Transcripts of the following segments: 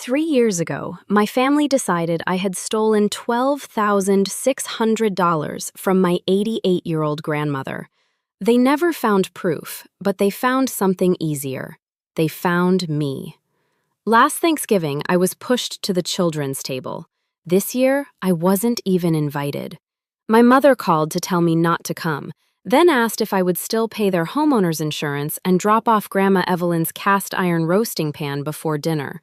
3 years ago, my family decided I had stolen $12,600 from my 88-year-old grandmother. They never found proof, but they found something easier. They found me. Last Thanksgiving, I was pushed to the children's table. This year, I wasn't even invited. My mother called to tell me not to come, then asked if I would still pay their homeowner's insurance and drop off Grandma Evelyn's cast iron roasting pan before dinner.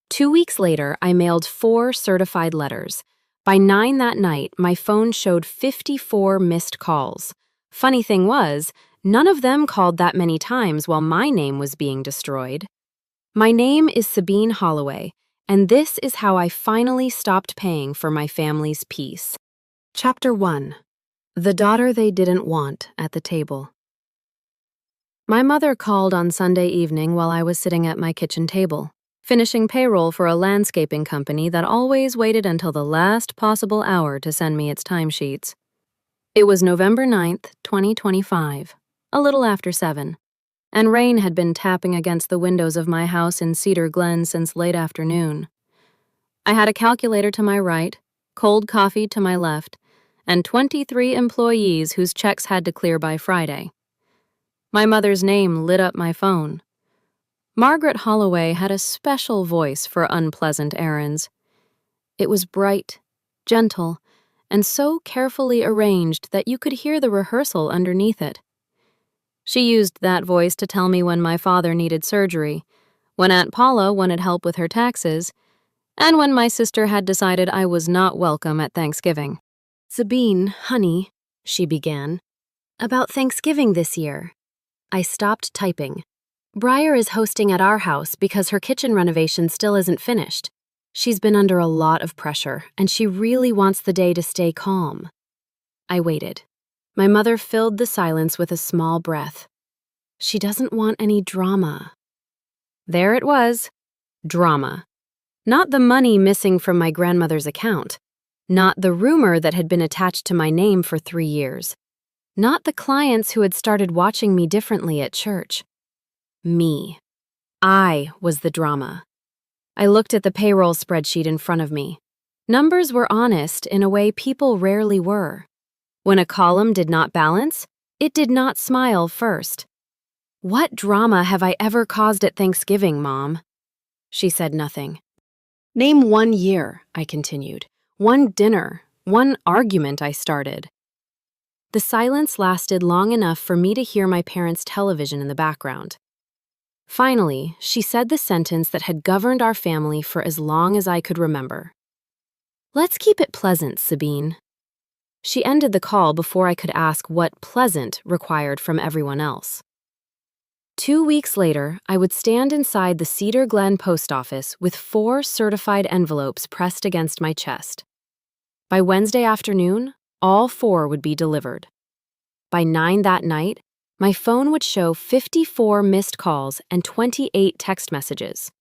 2 weeks later, I mailed 4 certified letters. By 9 that night, my phone showed 54 missed calls. Funny thing was, none of them called that many times while my name was being destroyed. My name is Sabine Holloway, and this is how I finally stopped paying for my family's peace. Chapter 1. The Daughter They Didn't Want at the Table. My mother called on Sunday evening while I was sitting at my kitchen table, finishing payroll for a landscaping company that always waited until the last possible hour to send me its timesheets. It was November 9th, 2025, a little after 7, and rain had been tapping against the windows of my house in Cedar Glen since late afternoon. I had a calculator to my right, cold coffee to my left, and 23 employees whose checks had to clear by Friday. My mother's name lit up my phone. Margaret Holloway had a special voice for unpleasant errands. It was bright, gentle, and so carefully arranged that you could hear the rehearsal underneath it. She used that voice to tell me when my father needed surgery, when Aunt Paula wanted help with her taxes, and when my sister had decided I was not welcome at Thanksgiving. "Sabine, honey," she began, "about Thanksgiving this year." I stopped typing. Briar is hosting at our house because her kitchen renovation still isn't finished. She's been under a lot of pressure, and she really wants the day to stay calm. I waited. My mother filled the silence with a small breath. She doesn't want any drama. There it was. Drama. Not the money missing from my grandmother's account. Not the rumor that had been attached to my name for 3 years. Not the clients who had started watching me differently at church. Me. I was the drama. I looked at the payroll spreadsheet in front of me. Numbers were honest in a way people rarely were. When a column did not balance, it did not smile first. "What drama have I ever caused at Thanksgiving, Mom?" She said nothing. "Name 1 year," I continued. 1 dinner, 1 argument I started. The silence lasted long enough for me to hear my parents' television in the background. Finally, she said the sentence that had governed our family for as long as I could remember. "Let's keep it pleasant, Sabine." She ended the call before I could ask what pleasant required from everyone else. 2 weeks later, I would stand inside the Cedar Glen post office with 4 certified envelopes pressed against my chest. By Wednesday afternoon, all 4 would be delivered. By 9 that night, my phone would show 54 missed calls and 28 text messages.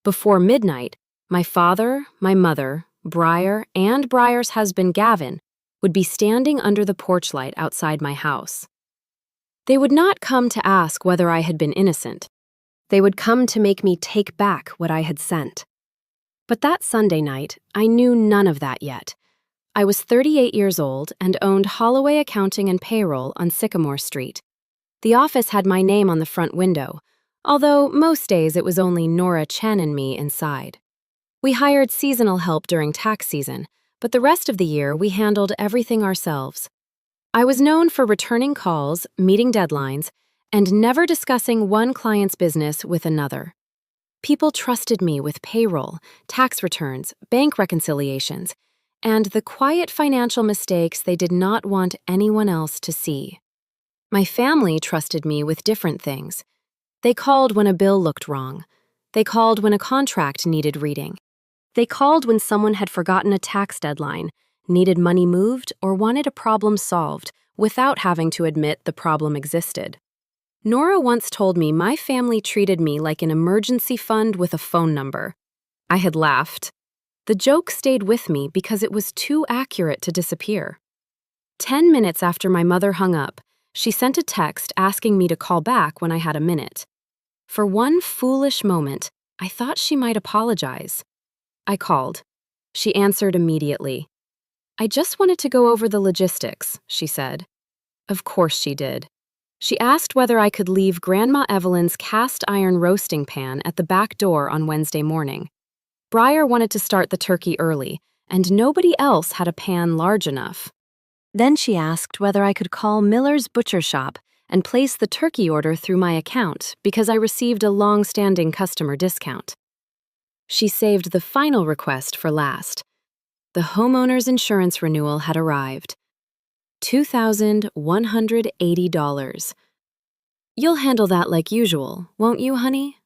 Before midnight, my father, my mother, Briar, and Briar's husband Gavin would be standing under the porch light outside my house. They would not come to ask whether I had been innocent. They would come to make me take back what I had sent. But that Sunday night, I knew none of that yet. I was 38 years old and owned Holloway Accounting and Payroll on Sycamore Street. The office had my name on the front window, although most days it was only Nora Chen and me inside. We hired seasonal help during tax season, but the rest of the year we handled everything ourselves. I was known for returning calls, meeting deadlines, and never discussing one client's business with another. People trusted me with payroll, tax returns, bank reconciliations, and the quiet financial mistakes they did not want anyone else to see. My family trusted me with different things. They called when a bill looked wrong. They called when a contract needed reading. They called when someone had forgotten a tax deadline, needed money moved, or wanted a problem solved without having to admit the problem existed. Nora once told me my family treated me like an emergency fund with a phone number. I had laughed. The joke stayed with me because it was too accurate to disappear. 10 minutes after my mother hung up, she sent a text asking me to call back when I had a minute. For one foolish moment, I thought she might apologize. I called. She answered immediately. I just wanted to go over the logistics, she said. Of course she did. She asked whether I could leave Grandma Evelyn's cast iron roasting pan at the back door on Wednesday morning. Briar wanted to start the turkey early, and nobody else had a pan large enough. Then she asked whether I could call Miller's Butcher Shop and place the turkey order through my account because I received a long-standing customer discount. She saved the final request for last. The homeowner's insurance renewal had arrived. $2,180. You'll handle that like usual, won't you, honey?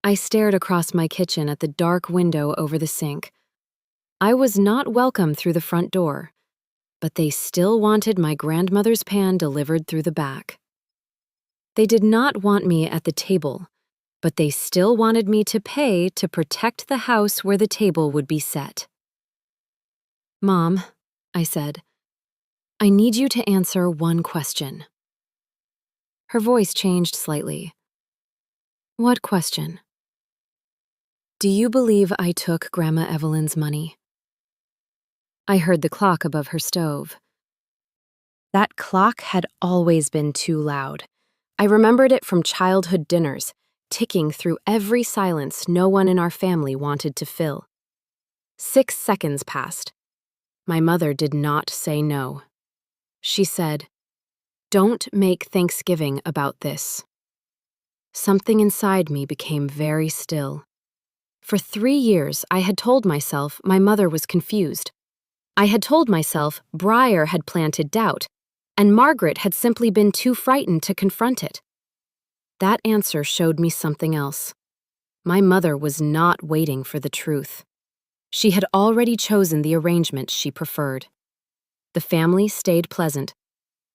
I stared across my kitchen at the dark window over the sink. I was not welcome through the front door, but they still wanted my grandmother's pan delivered through the back. They did not want me at the table, but they still wanted me to pay to protect the house where the table would be set. Mom, I said, I need you to answer one question. Her voice changed slightly. What question? Do you believe I took Grandma Evelyn's money? I heard the clock above her stove. That clock had always been too loud. I remembered it from childhood dinners, ticking through every silence no one in our family wanted to fill. 6 seconds passed. My mother did not say no. She said, "Don't make Thanksgiving about this." Something inside me became very still. For 3 years, I had told myself my mother was confused. I had told myself Briar had planted doubt, and Margaret had simply been too frightened to confront it. That answer showed me something else. My mother was not waiting for the truth. She had already chosen the arrangement she preferred. The family stayed pleasant.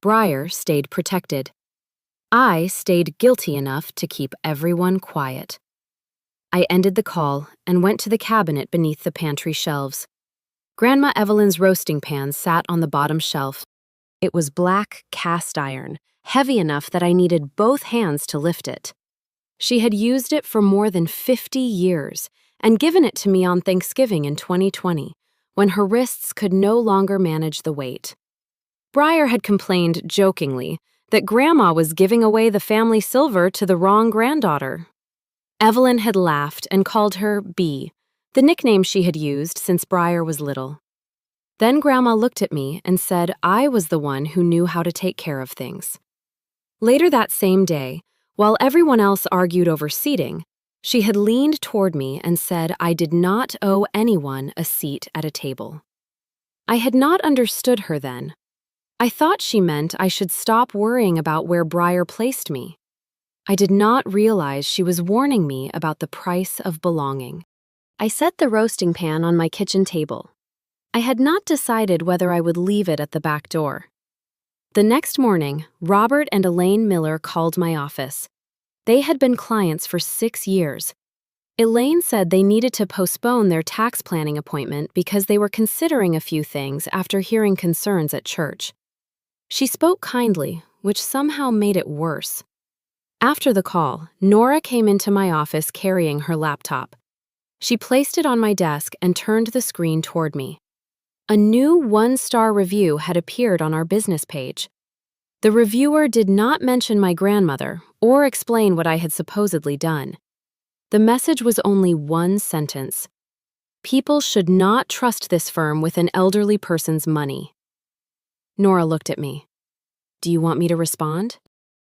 Briar stayed protected. I stayed guilty enough to keep everyone quiet. I ended the call and went to the cabinet beneath the pantry shelves. Grandma Evelyn's roasting pan sat on the bottom shelf. It was black cast iron, heavy enough that I needed both hands to lift it. She had used it for more than 50 years and given it to me on Thanksgiving in 2020, when her wrists could no longer manage the weight. Briar had complained jokingly that Grandma was giving away the family silver to the wrong granddaughter. Evelyn had laughed and called her B, the nickname she had used since Briar was little. Then Grandma looked at me and said I was the one who knew how to take care of things. Later that same day, while everyone else argued over seating, she had leaned toward me and said I did not owe anyone a seat at a table. I had not understood her then. I thought she meant I should stop worrying about where Briar placed me. I did not realize she was warning me about the price of belonging. I set the roasting pan on my kitchen table. I had not decided whether I would leave it at the back door. The next morning, Robert and Elaine Miller called my office. They had been clients for 6 years. Elaine said they needed to postpone their tax planning appointment because they were considering a few things after hearing concerns at church. She spoke kindly, which somehow made it worse. After the call, Nora came into my office carrying her laptop. She placed it on my desk and turned the screen toward me. A new 1-star review had appeared on our business page. The reviewer did not mention my grandmother or explain what I had supposedly done. The message was only one sentence. People should not trust this firm with an elderly person's money. Nora looked at me. Do you want me to respond?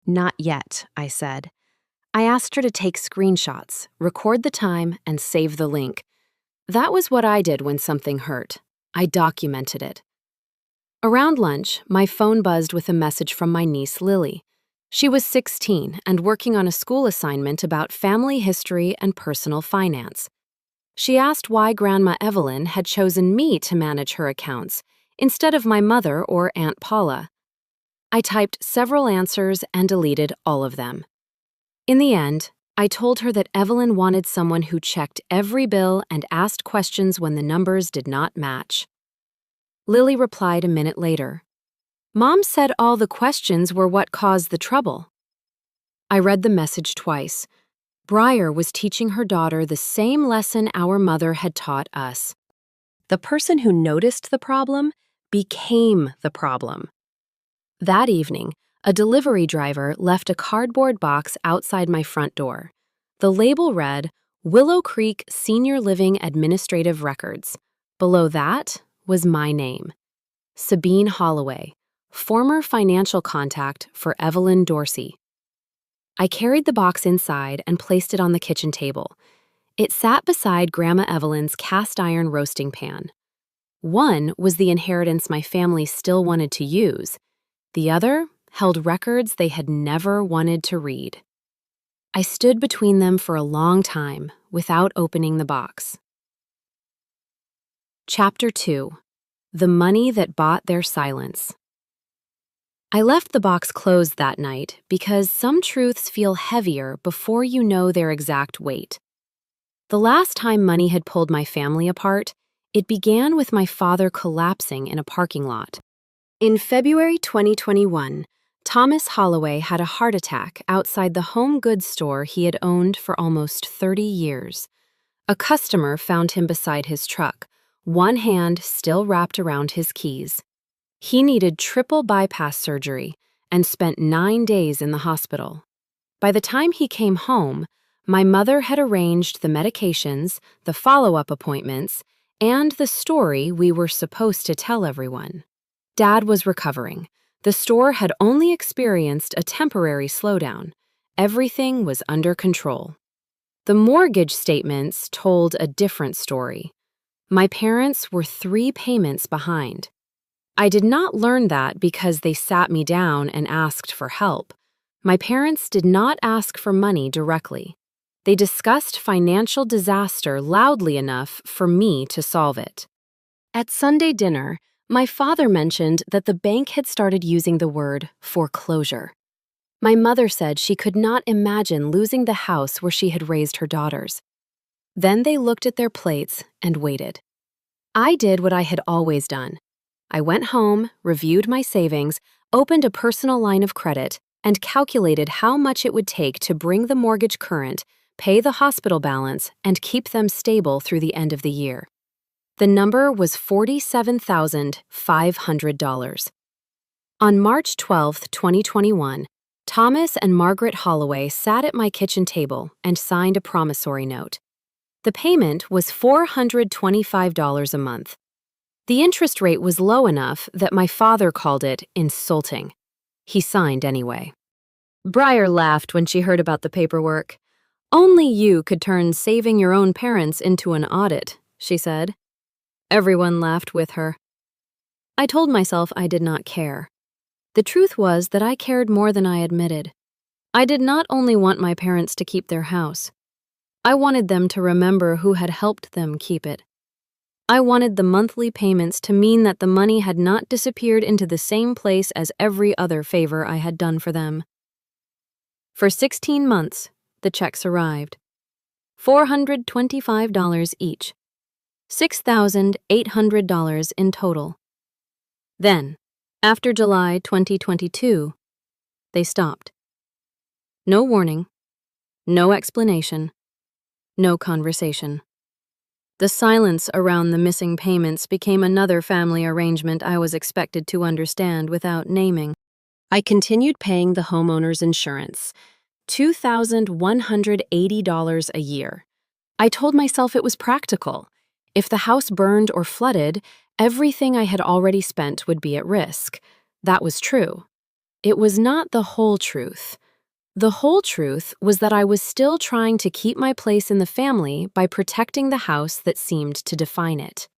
Not yet, I said. I asked her to take screenshots, record the time, and save the link. That was what I did when something hurt. I documented it. Around lunch, my phone buzzed with a message from my niece, Lily. She was 16 and working on a school assignment about family history and personal finance. She asked why Grandma Evelyn had chosen me to manage her accounts instead of my mother or Aunt Paula. I typed several answers and deleted all of them. In the end, I told her that Evelyn wanted someone who checked every bill and asked questions when the numbers did not match. Lily replied a minute later. Mom said all the questions were what caused the trouble. I read the message twice. Briar was teaching her daughter the same lesson our mother had taught us. The person who noticed the problem became the problem. That evening, a delivery driver left a cardboard box outside my front door. The label read, Willow Creek Senior Living Administrative Records. Below that was my name, Sabine Holloway, former financial contact for Evelyn Dorsey. I carried the box inside and placed it on the kitchen table. It sat beside Grandma Evelyn's cast iron roasting pan. One was the inheritance my family still wanted to use. The other held records they had never wanted to read. I stood between them for a long time without opening the box. Chapter 2. The Money That Bought Their Silence. I left the box closed that night because some truths feel heavier before you know their exact weight. The last time money had pulled my family apart, it began with my father collapsing in a parking lot. In February 2021, Thomas Holloway had a heart attack outside the home goods store he had owned for almost 30 years. A customer found him beside his truck, one hand still wrapped around his keys. He needed triple bypass surgery and spent 9 days in the hospital. By the time he came home, my mother had arranged the medications, the follow-up appointments, and the story we were supposed to tell everyone. Dad was recovering. The store had only experienced a temporary slowdown. Everything was under control. The mortgage statements told a different story. My parents were 3 payments behind. I did not learn that because they sat me down and asked for help. My parents did not ask for money directly. They discussed financial disaster loudly enough for me to solve it. At Sunday dinner, my father mentioned that the bank had started using the word foreclosure. My mother said she could not imagine losing the house where she had raised her daughters. Then they looked at their plates and waited. I did what I had always done. I went home, reviewed my savings, opened a personal line of credit, and calculated how much it would take to bring the mortgage current, pay the hospital balance, and keep them stable through the end of the year. The number was $47,500. On March 12, 2021, Thomas and Margaret Holloway sat at my kitchen table and signed a promissory note. The payment was $425 a month. The interest rate was low enough that my father called it insulting. He signed anyway. Briar laughed when she heard about the paperwork. Only you could turn saving your own parents into an audit, she said. Everyone laughed with her. I told myself I did not care. The truth was that I cared more than I admitted. I did not only want my parents to keep their house. I wanted them to remember who had helped them keep it. I wanted the monthly payments to mean that the money had not disappeared into the same place as every other favor I had done for them. For 16 months, the checks arrived. $425 each. $6,800 in total. Then, after July 2022, they stopped. No warning, no explanation, no conversation. The silence around the missing payments became another family arrangement I was expected to understand without naming. I continued paying the homeowner's insurance, $2,180 a year. I told myself it was practical. If the house burned or flooded, everything I had already spent would be at risk. That was true. It was not the whole truth. The whole truth was that I was still trying to keep my place in the family by protecting the house that seemed to define it.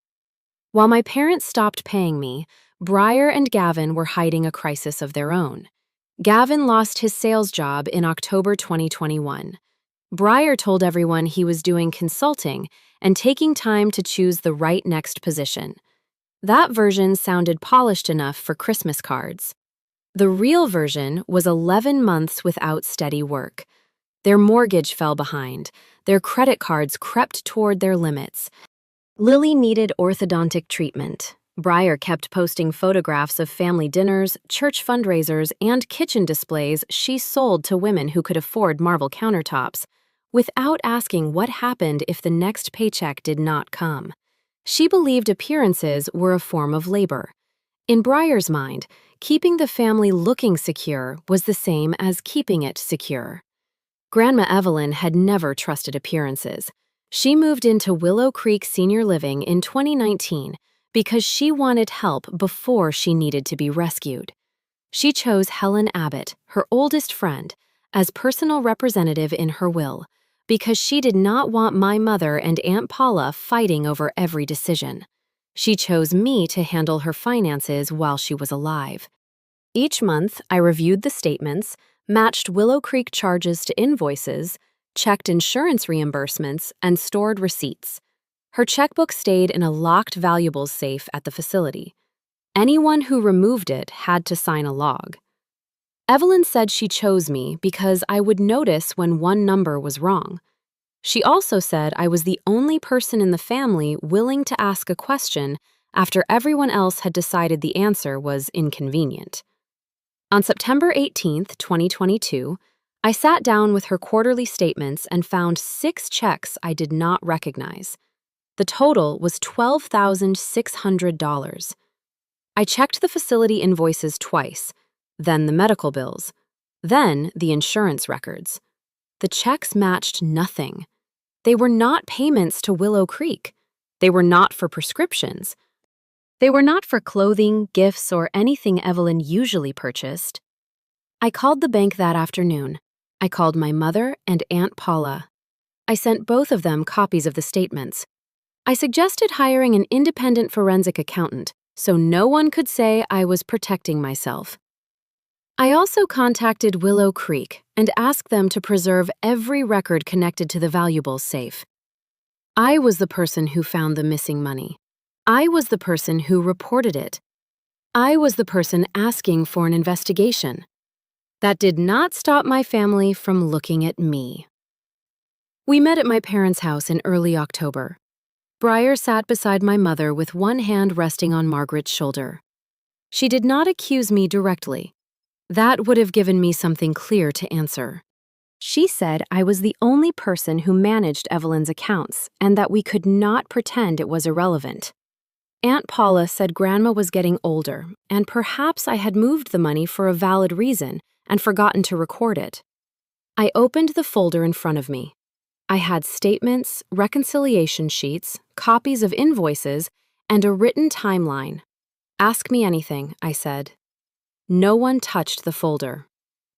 While my parents stopped paying me, Briar and Gavin were hiding a crisis of their own. Gavin lost his sales job in October 2021. Briar told everyone he was doing consulting and taking time to choose the right next position. That version sounded polished enough for Christmas cards. The real version was 11 months without steady work. Their mortgage fell behind. Their credit cards crept toward their limits. Lily needed orthodontic treatment. Briar kept posting photographs of family dinners, church fundraisers, and kitchen displays she sold to women who could afford marble countertops. without asking what happened if the next paycheck did not come. She believed appearances were a form of labor. In Breyer's mind, keeping the family looking secure was the same as keeping it secure. Grandma Evelyn had never trusted appearances. She moved into Willow Creek Senior Living in 2019 because she wanted help before she needed to be rescued. She chose Helen Abbott, her oldest friend, as personal representative in her will because she did not want my mother and Aunt Paula fighting over every decision. She chose me to handle her finances while she was alive. Each month, I reviewed the statements, matched Willow Creek charges to invoices, checked insurance reimbursements, and stored receipts. Her checkbook stayed in a locked valuables safe at the facility. Anyone who removed it had to sign a log. Evelyn said she chose me because I would notice when one number was wrong. She also said I was the only person in the family willing to ask a question after everyone else had decided the answer was inconvenient. On September 18, 2022, I sat down with her quarterly statements and found 6 checks I did not recognize. The total was $12,600. I checked the facility invoices twice, then the medical bills, then the insurance records. The checks matched nothing. They were not payments to Willow Creek. They were not for prescriptions. They were not for clothing, gifts, or anything Evelyn usually purchased. I called the bank that afternoon. I called my mother and Aunt Paula. I sent both of them copies of the statements. I suggested hiring an independent forensic accountant so no one could say I was protecting myself. I also contacted Willow Creek and asked them to preserve every record connected to the valuables safe. I was the person who found the missing money. I was the person who reported it. I was the person asking for an investigation. That did not stop my family from looking at me. We met at my parents' house in early October. Breyer sat beside my mother with one hand resting on Margaret's shoulder. She did not accuse me directly. That would have given me something clear to answer. She said I was the only person who managed Evelyn's accounts and that we could not pretend it was irrelevant. Aunt Paula said Grandma was getting older and perhaps I had moved the money for a valid reason and forgotten to record it. I opened the folder in front of me. I had statements, reconciliation sheets, copies of invoices, and a written timeline. Ask me anything, I said. No one touched the folder.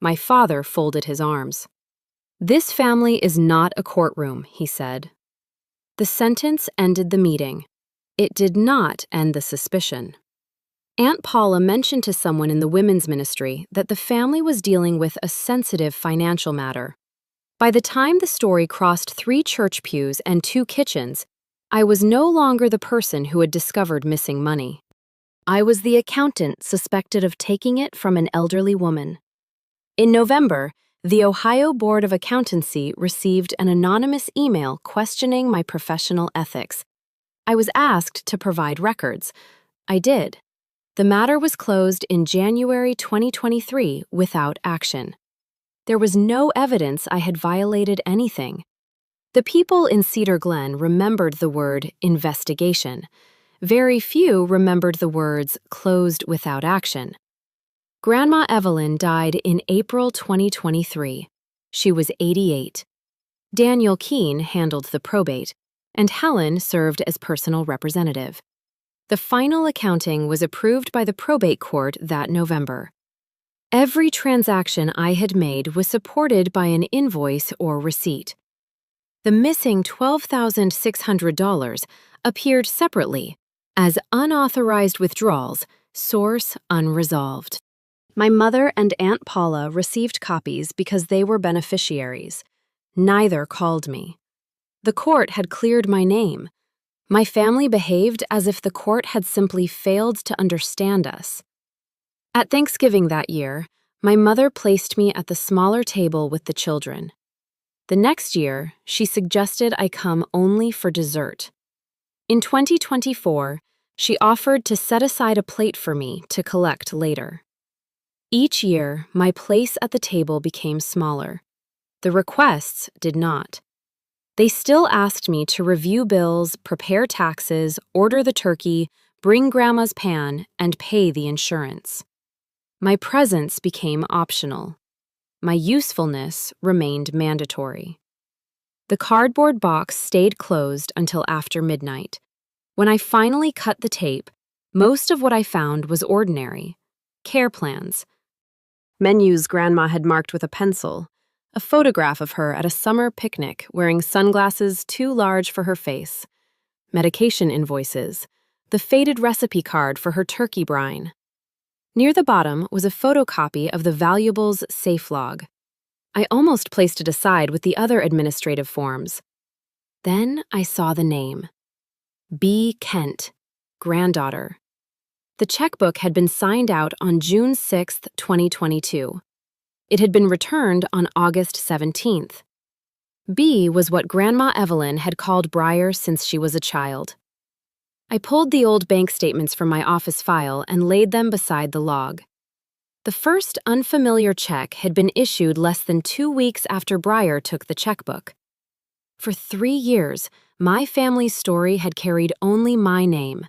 My father folded his arms. This family is not a courtroom, he said. The sentence ended the meeting. It did not end the suspicion. Aunt Paula mentioned to someone in the women's ministry that the family was dealing with a sensitive financial matter. By the time the story crossed 3 church pews and 2 kitchens, I was no longer the person who had discovered missing money. I was the accountant suspected of taking it from an elderly woman. In November, the Ohio Board of Accountancy received an anonymous email questioning my professional ethics. I was asked to provide records. I did. The matter was closed in January 2023 without action. There was no evidence I had violated anything. The people in Cedar Glen remembered the word investigation. Very few remembered the words closed without action. Grandma Evelyn died in April 2023. She was 88. Daniel Keene handled the probate, and Helen served as personal representative. The final accounting was approved by the probate court that November. Every transaction I had made was supported by an invoice or receipt. The missing $12,600 appeared separately as unauthorized withdrawals, source unresolved. My mother and Aunt Paula received copies because they were beneficiaries. Neither called me. The court had cleared my name. My family behaved as if the court had simply failed to understand us. At Thanksgiving that year, my mother placed me at the smaller table with the children. The next year, she suggested I come only for dessert. In 2024, she offered to set aside a plate for me to collect later. Each year, my place at the table became smaller. The requests did not. They still asked me to review bills, prepare taxes, order the turkey, bring Grandma's pan, and pay the insurance. My presence became optional. My usefulness remained mandatory. The cardboard box stayed closed until after midnight. When I finally cut the tape, most of what I found was ordinary. Care plans. Menus Grandma had marked with a pencil. A photograph of her at a summer picnic wearing sunglasses too large for her face. Medication invoices. The faded recipe card for her turkey brine. Near the bottom was a photocopy of the valuables safe log. I almost placed it aside with the other administrative forms. Then I saw the name. B. Kent, granddaughter. The checkbook had been signed out on June 6, 2022. It had been returned on August 17th. B was what Grandma Evelyn had called Breyer since she was a child. I pulled the old bank statements from my office file and laid them beside the log. The first unfamiliar check had been issued less than 2 weeks after Breyer took the checkbook. For 3 years, my family's story had carried only my name.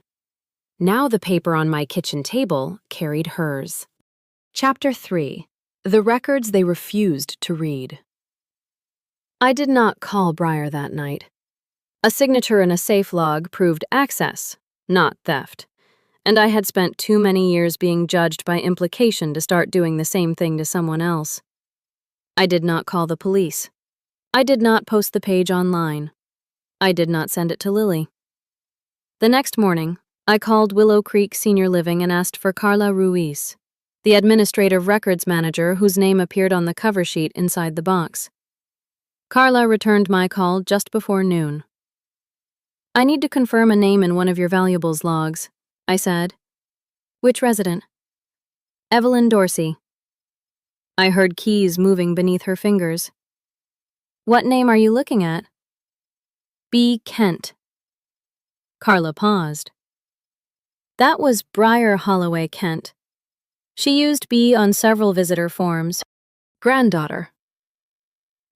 Now the paper on my kitchen table carried hers. Chapter 3. The records they refused to read. I did not call Breyer that night. A signature in a safe log proved access, not theft, and I had spent too many years being judged by implication to start doing the same thing to someone else. I did not call the police. I did not post the page online. I did not send it to Lily. The next morning, I called Willow Creek Senior Living and asked for Carla Ruiz, the administrative records manager whose name appeared on the cover sheet inside the box. Carla returned my call just before noon. I need to confirm a name in one of your valuables logs, I said. Which resident? Evelyn Dorsey. I heard keys moving beneath her fingers. What name are you looking at? B. Kent. Carla paused. That was Breyer Holloway Kent. She used B on several visitor forms. Granddaughter.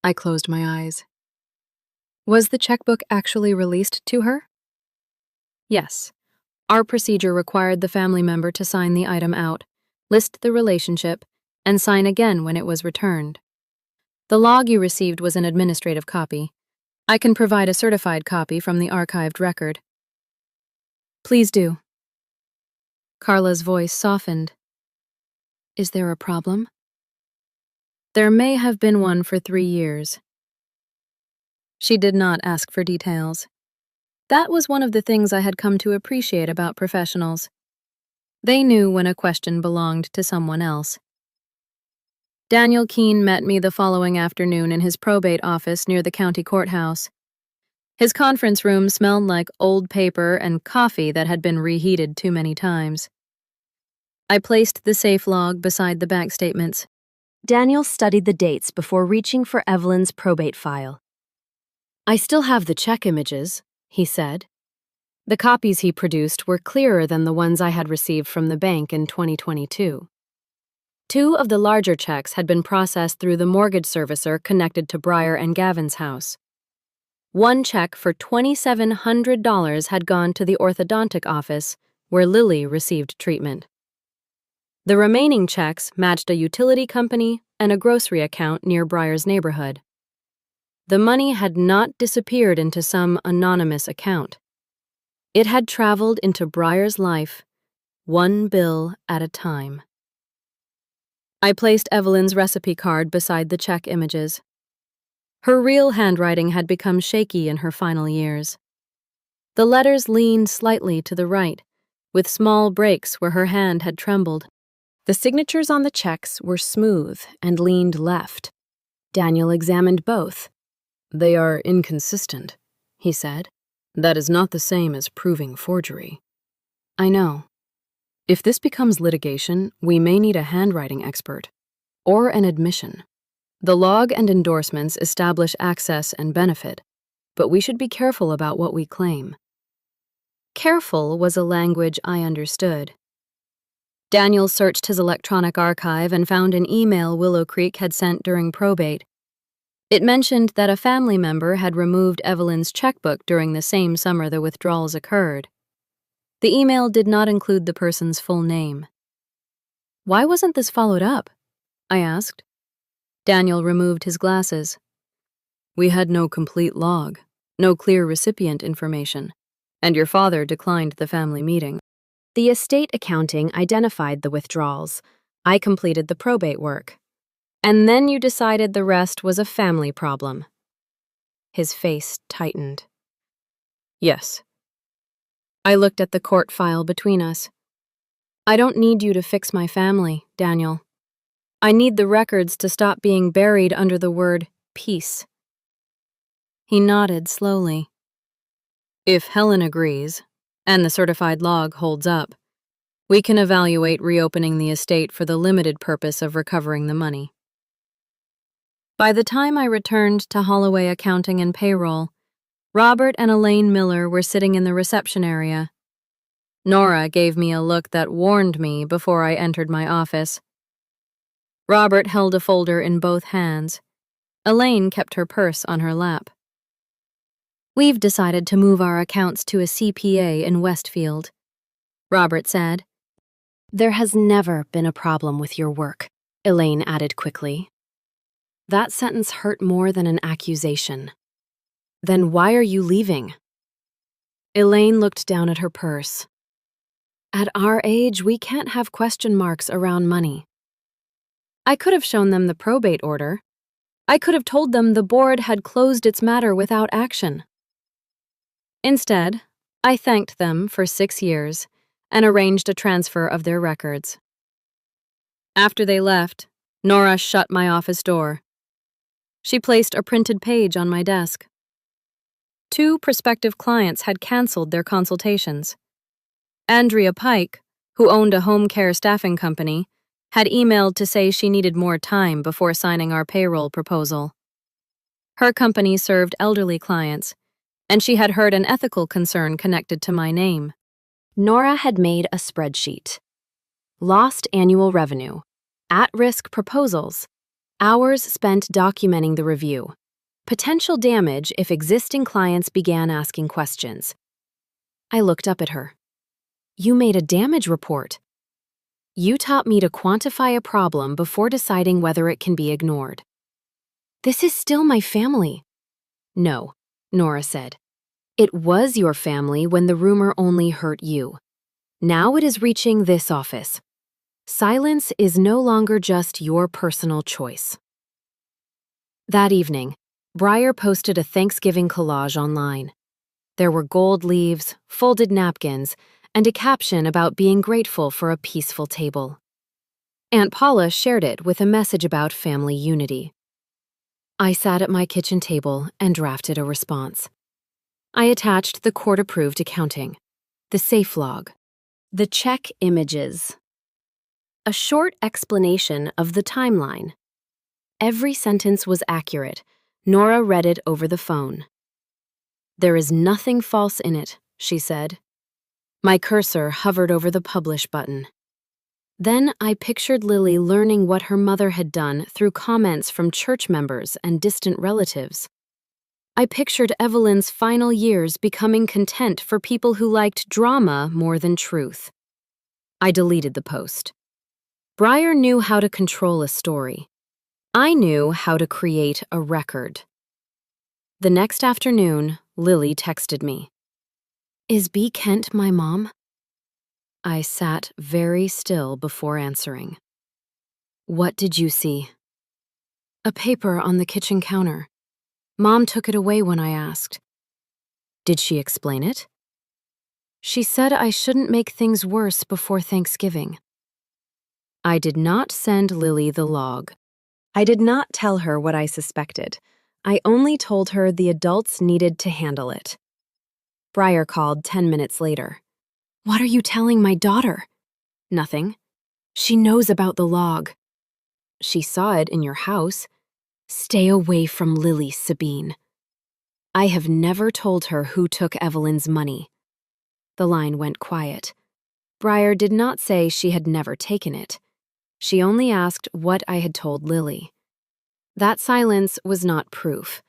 I closed my eyes. Was the checkbook actually released to her? Yes. Our procedure required the family member to sign the item out, list the relationship, and sign again when it was returned. The log you received was an administrative copy. I can provide a certified copy from the archived record. Please do. Carla's voice softened. Is there a problem? There may have been one for 3 years. She did not ask for details. That was one of the things I had come to appreciate about professionals. They knew when a question belonged to someone else. Daniel Keene met me the following afternoon in his probate office near the county courthouse. His conference room smelled like old paper and coffee that had been reheated too many times. I placed the safe log beside the bank statements. Daniel studied the dates before reaching for Evelyn's probate file. I still have the check images, he said. The copies he produced were clearer than the ones I had received from the bank in 2022. 2 of the larger checks had been processed through the mortgage servicer connected to Breyer and Gavin's house. One check for $2,700 had gone to the orthodontic office, where Lily received treatment. The remaining checks matched a utility company and a grocery account near Breyer's neighborhood. The money had not disappeared into some anonymous account. It had traveled into Breyer's life, one bill at a time. I placed Evelyn's recipe card beside the check images. Her real handwriting had become shaky in her final years. The letters leaned slightly to the right, with small breaks where her hand had trembled. The signatures on the checks were smooth and leaned left. Daniel examined both. They are inconsistent, he said. That is not the same as proving forgery. I know. If this becomes litigation, we may need a handwriting expert, or an admission. The log and endorsements establish access and benefit, but we should be careful about what we claim. Careful was a language I understood. Daniel searched his electronic archive and found an email Willow Creek had sent during probate. It mentioned that a family member had removed Evelyn's checkbook during the same summer the withdrawals occurred. The email did not include the person's full name. Why wasn't this followed up? I asked. Daniel removed his glasses. We had no complete log, no clear recipient information, and your father declined the family meeting. The estate accounting identified the withdrawals. I completed the probate work. And then you decided the rest was a family problem. His face tightened. Yes. I looked at the court file between us. I don't need you to fix my family, Daniel. I need the records to stop being buried under the word peace. He nodded slowly. If Helen agrees, and the certified log holds up, we can evaluate reopening the estate for the limited purpose of recovering the money. By the time I returned to Holloway Accounting and Payroll, Robert and Elaine Miller were sitting in the reception area. Nora gave me a look that warned me before I entered my office. Robert held a folder in both hands. Elaine kept her purse on her lap. We've decided to move our accounts to a CPA in Westfield, Robert said. There has never been a problem with your work, Elaine added quickly. That sentence hurt more than an accusation. Then why are you leaving? Elaine looked down at her purse. At our age, we can't have question marks around money. I could have shown them the probate order. I could have told them the board had closed its matter without action. Instead, I thanked them for 6 years and arranged a transfer of their records. After they left, Nora shut my office door. She placed a printed page on my desk. 2 prospective clients had canceled their consultations. Andrea Pike, who owned a home care staffing company, had emailed to say she needed more time before signing our payroll proposal. Her company served elderly clients, and she had heard an ethical concern connected to my name. Nora had made a spreadsheet. Lost annual revenue, at-risk proposals, hours spent documenting the review, potential damage if existing clients began asking questions. I looked up at her. You made a damage report. You taught me to quantify a problem before deciding whether it can be ignored. This is still my family. No, Nora said. It was your family when the rumor only hurt you. Now it is reaching this office. Silence is no longer just your personal choice. That evening, Breyer posted a Thanksgiving collage online. There were gold leaves, folded napkins, and a caption about being grateful for a peaceful table. Aunt Paula shared it with a message about family unity. I sat at my kitchen table and drafted a response. I attached the court-approved accounting, the safe log, the check images, a short explanation of the timeline. Every sentence was accurate. Nora read it over the phone. There is nothing false in it, she said. My cursor hovered over the publish button. Then I pictured Lily learning what her mother had done through comments from church members and distant relatives. I pictured Evelyn's final years becoming content for people who liked drama more than truth. I deleted the post. Breyer knew how to control a story. I knew how to create a record. The next afternoon, Lily texted me. Is B. Kent my mom? I sat very still before answering. What did you see? A paper on the kitchen counter. Mom took it away when I asked. Did she explain it? She said I shouldn't make things worse before Thanksgiving. I did not send Lily the log. I did not tell her what I suspected. I only told her the adults needed to handle it. Breyer called 10 minutes later. What are you telling my daughter? Nothing. She knows about the log. She saw it in your house. Stay away from Lily, Sabine. I have never told her who took Evelyn's money. The line went quiet. Breyer did not say she had never taken it. She only asked what I had told Lily. That silence was not proof,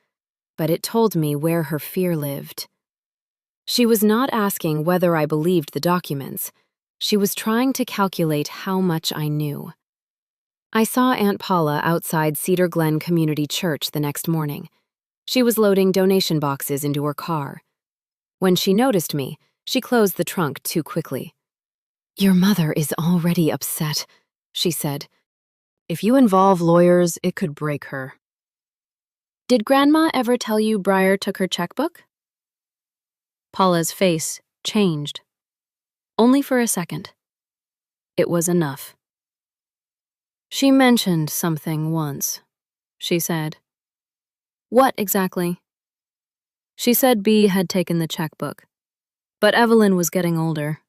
but it told me where her fear lived. She was not asking whether I believed the documents. She was trying to calculate how much I knew. I saw Aunt Paula outside Cedar Glen Community Church the next morning. She was loading donation boxes into her car. When she noticed me, she closed the trunk too quickly. "Your mother is already upset," she said. "If you involve lawyers, it could break her." "Did Grandma ever tell you Briar took her checkbook?" Paula's face changed. Only for a second. It was enough. "She mentioned something once," she said. "What exactly?" "She said B had taken the checkbook, but Evelyn was getting older.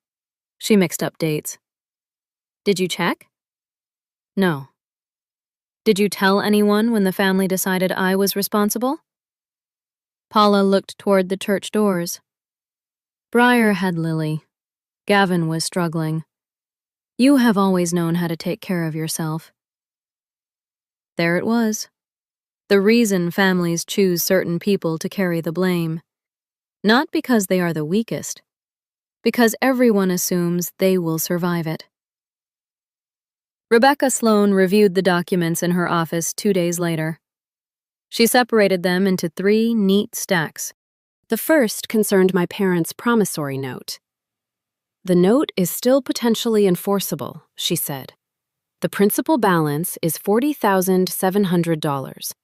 She mixed up dates." "Did you check?" "No." "Did you tell anyone when the family decided I was responsible?" Paula looked toward the church doors. "Briar had Lily. Gavin was struggling. You have always known how to take care of yourself." There it was. The reason families choose certain people to carry the blame. Not because they are the weakest, because everyone assumes they will survive it. Rebecca Sloan reviewed the documents in her office 2 days later. She separated them into 3 neat stacks. The first concerned my parents' promissory note. "The note is still potentially enforceable," she said. "The principal balance is $40,700.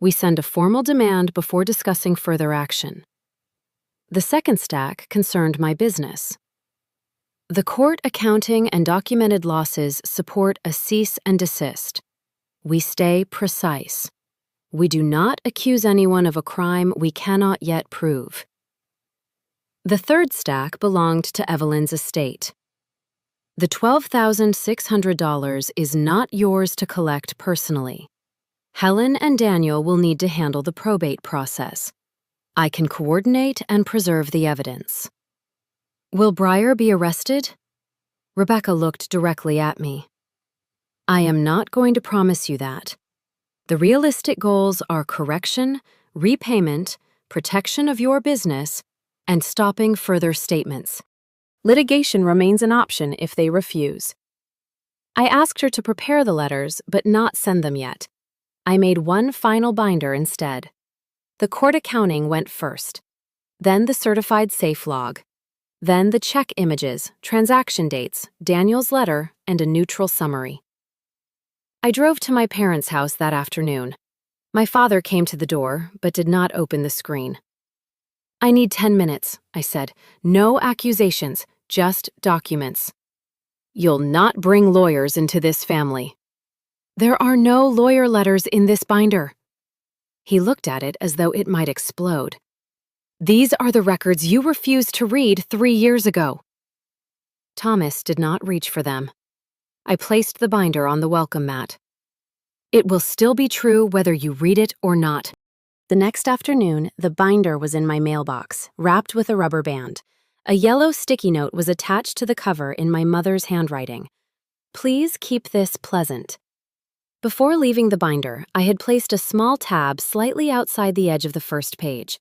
We send a formal demand before discussing further action." The second stack concerned my business. "The court accounting and documented losses support a cease and desist. We stay precise. We do not accuse anyone of a crime we cannot yet prove." The third stack belonged to Evelyn's estate. "The $12,600 is not yours to collect personally. Helen and Daniel will need to handle the probate process. I can coordinate and preserve the evidence." "Will Briar be arrested?" Rebecca looked directly at me. "I am not going to promise you that. The realistic goals are correction, repayment, protection of your business, and stopping further statements. Litigation remains an option if they refuse." I asked her to prepare the letters, but not send them yet. I made one final binder instead. The court accounting went first, then the certified safe log, then the check images, transaction dates, Daniel's letter, and a neutral summary. I drove to my parents' house that afternoon. My father came to the door, but did not open the screen. "I need 10 minutes, I said. "No accusations, just documents." "You'll not bring lawyers into this family." "There are no lawyer letters in this binder." He looked at it as though it might explode. "These are the records you refused to read 3 years ago." Thomas did not reach for them. I placed the binder on the welcome mat. "It will still be true whether you read it or not." The next afternoon, the binder was in my mailbox, wrapped with a rubber band. A yellow sticky note was attached to the cover in my mother's handwriting. "Please keep this pleasant." Before leaving the binder, I had placed a small tab slightly outside the edge of the first page.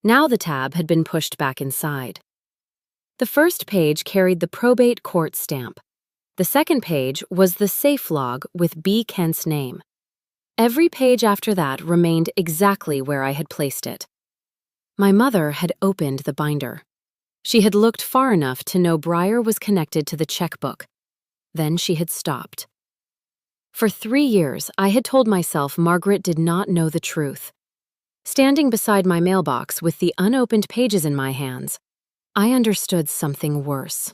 Now the tab had been pushed back inside. The first page carried the probate court stamp. The second page was the safe log with B. Kent's name. Every page after that remained exactly where I had placed it. My mother had opened the binder. She had looked far enough to know Briar was connected to the checkbook. Then she had stopped. For 3 years, I had told myself Margaret did not know the truth. Standing beside my mailbox with the unopened pages in my hands, I understood something worse.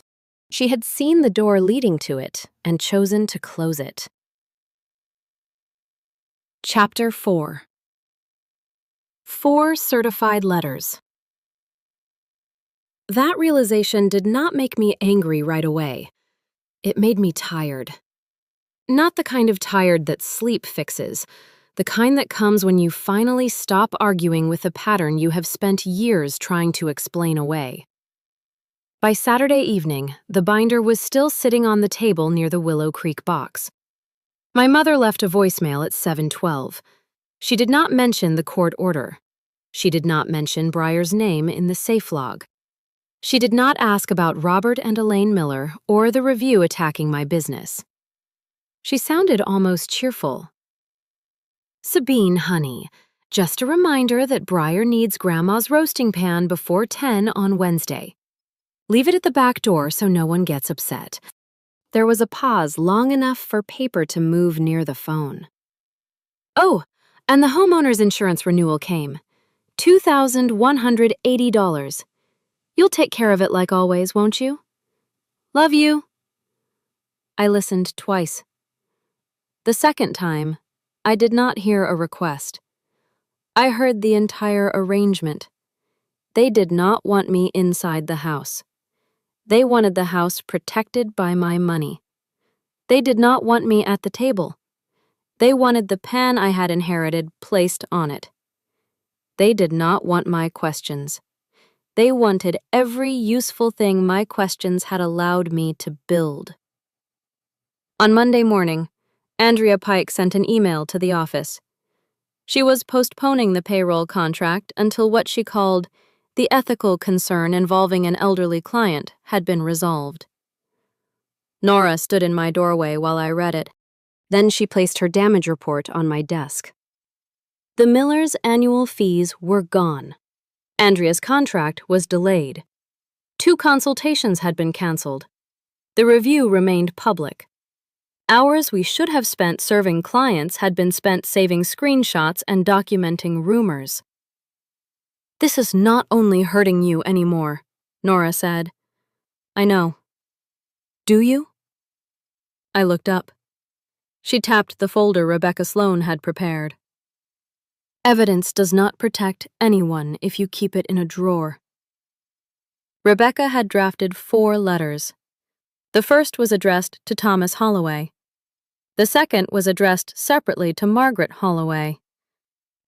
She had seen the door leading to it and chosen to close it. Chapter 4. 4 certified letters. That realization did not make me angry right away. It made me tired. Not the kind of tired that sleep fixes, the kind that comes when you finally stop arguing with a pattern you have spent years trying to explain away. By Saturday evening, the binder was still sitting on the table near the Willow Creek box. My mother left a voicemail at 7:12. She did not mention the court order. She did not mention Breyer's name in the safe log. She did not ask about Robert and Elaine Miller or the review attacking my business. She sounded almost cheerful. "Sabine, honey, just a reminder that Breyer needs Grandma's roasting pan before 10 on Wednesday. Leave it at the back door so no one gets upset." There was a pause long enough for paper to move near the phone. "Oh, and the homeowner's insurance renewal came. $2,180. You'll take care of it like always, won't you? Love you." I listened twice. The second time, I did not hear a request. I heard the entire arrangement. They did not want me inside the house. They wanted the house protected by my money. They did not want me at the table. They wanted the pan I had inherited placed on it. They did not want my questions. They wanted every useful thing my questions had allowed me to build. On Monday morning, Andrea Pike sent an email to the office. She was postponing the payroll contract until what she called the ethical concern involving an elderly client had been resolved. Nora stood in my doorway while I read it. Then she placed her damage report on my desk. The Millers' annual fees were gone. Andrea's contract was delayed. 2 consultations had been canceled. The review remained public. Hours we should have spent serving clients had been spent saving screenshots and documenting rumors. "This is not only hurting you anymore," Nora said. "I know. Do you?" I looked up. She tapped the folder Rebecca Sloan had prepared. "Evidence does not protect anyone if you keep it in a drawer." Rebecca had drafted 4 letters. The first was addressed to Thomas Holloway. The second was addressed separately to Margaret Holloway.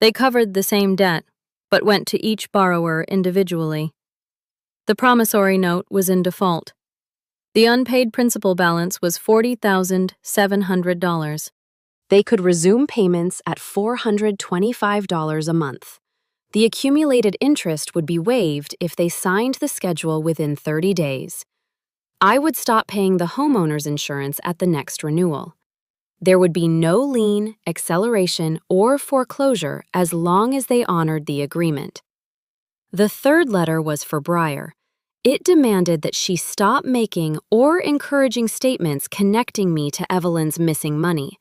They covered the same debt, but went to each borrower individually. The promissory note was in default. The unpaid principal balance was $40,700. They could resume payments at $425 a month. The accumulated interest would be waived if they signed the schedule within 30 days. I would stop paying the homeowner's insurance at the next renewal. There would be no lien, acceleration, or foreclosure as long as they honored the agreement. The third letter was for Breyer. It demanded that she stop making or encouraging statements connecting me to Evelyn's missing money.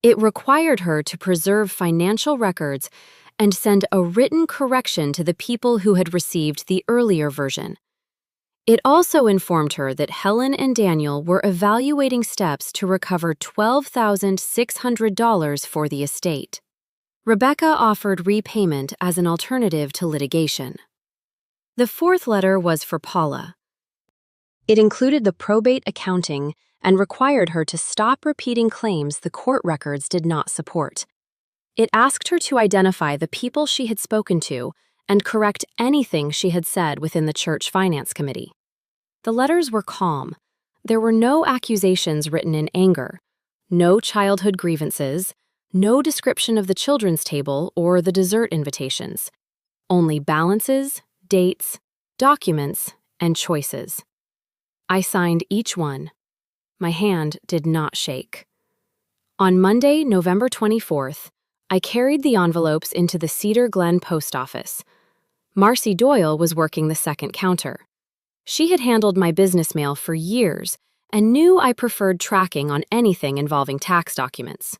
It required her to preserve financial records and send a written correction to the people who had received the earlier version. It also informed her that Helen and Daniel were evaluating steps to recover $12,600 for the estate. Rebecca offered repayment as an alternative to litigation. The fourth letter was for Paula. It included the probate accounting and required her to stop repeating claims the court records did not support. It asked her to identify the people she had spoken to and correct anything she had said within the church finance committee. The letters were calm. There were no accusations written in anger, no childhood grievances, no description of the children's table or the dessert invitations, only balances, dates, documents, and choices. I signed each one. My hand did not shake. On Monday, November 24th, I carried the envelopes into the Cedar Glen post office. Marcy Doyle was working the second counter. She had handled my business mail for years and knew I preferred tracking on anything involving tax documents.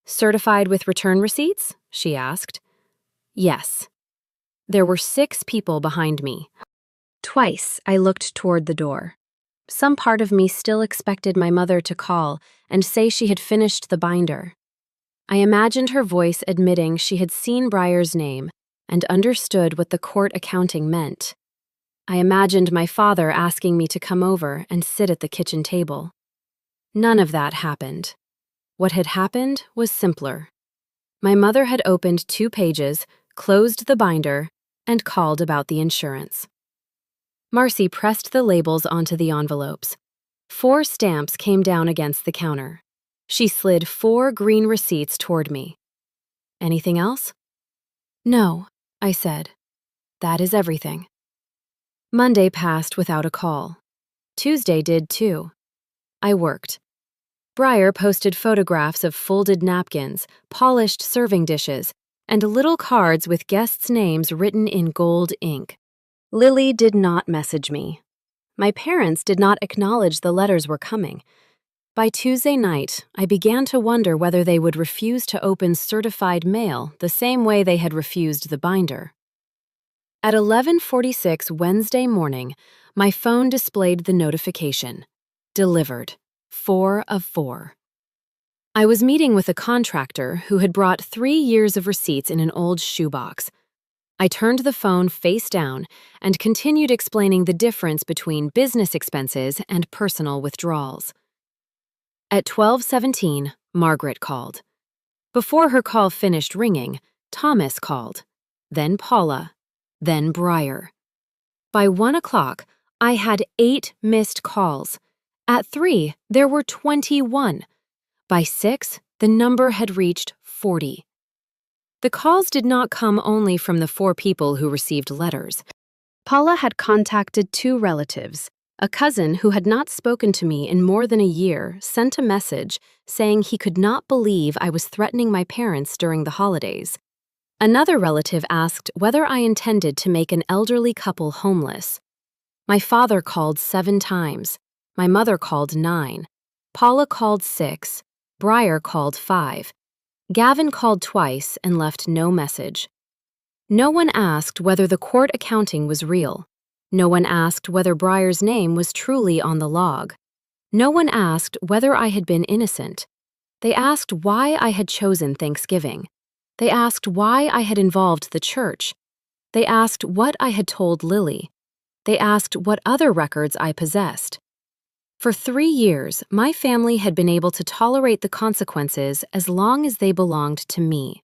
"Certified with return receipts?" she asked. Yes. There were 6 people behind me. Twice I looked toward the door. Some part of me still expected my mother to call and say she had finished the binder. I imagined her voice admitting she had seen Breyer's name and understood what the court accounting meant. I imagined my father asking me to come over and sit at the kitchen table. None of that happened. What had happened was simpler. My mother had opened 2 pages, closed the binder, and called about the insurance. Marcy pressed the labels onto the envelopes. 4 stamps came down against the counter. She slid 4 green receipts toward me. Anything else? No, I said. That is everything. Monday passed without a call. Tuesday did too. I worked. Breyer posted photographs of folded napkins, polished serving dishes, and little cards with guests' names written in gold ink. Lily did not message me. My parents did not acknowledge the letters were coming. By Tuesday night, I began to wonder whether they would refuse to open certified mail the same way they had refused the binder. At 11:46 Wednesday morning, my phone displayed the notification. Delivered. 4 of 4. I was meeting with a contractor who had brought 3 years of receipts in an old shoebox. I turned the phone face down and continued explaining the difference between business expenses and personal withdrawals. At 12:17, Margaret called. Before her call finished ringing, Thomas called, then Paula, then Breyer. By 1 o'clock, I had 8 missed calls. At 3, there were 21. By 6, the number had reached 40. The calls did not come only from the 4 people who received letters. Paula had contacted 2 relatives. A cousin who had not spoken to me in more than a year sent a message saying he could not believe I was threatening my parents during the holidays. Another relative asked whether I intended to make an elderly couple homeless. My father called 7 times. My mother called 9. Paula called 6. Breyer called 5. Gavin called twice and left no message. No one asked whether the court accounting was real. No one asked whether Breyer's name was truly on the log. No one asked whether I had been innocent. They asked why I had chosen Thanksgiving. They asked why I had involved the church. They asked what I had told Lily. They asked what other records I possessed. For 3 years, my family had been able to tolerate the consequences as long as they belonged to me.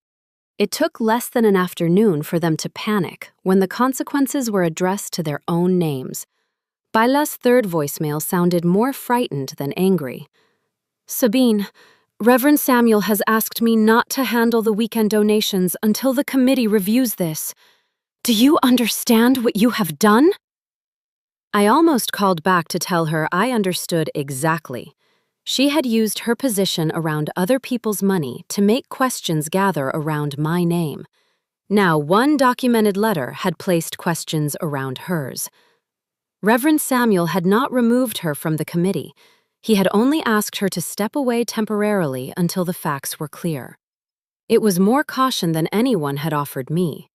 It took less than an afternoon for them to panic when the consequences were addressed to their own names. Baila's third voicemail sounded more frightened than angry. Sabine, Reverend Samuel has asked me not to handle the weekend donations until the committee reviews this. Do you understand what you have done? I almost called back to tell her I understood exactly. She had used her position around other people's money to make questions gather around my name. Now, one documented letter had placed questions around hers. Reverend Samuel had not removed her from the committee. He had only asked her to step away temporarily until the facts were clear. It was more caution than anyone had offered me.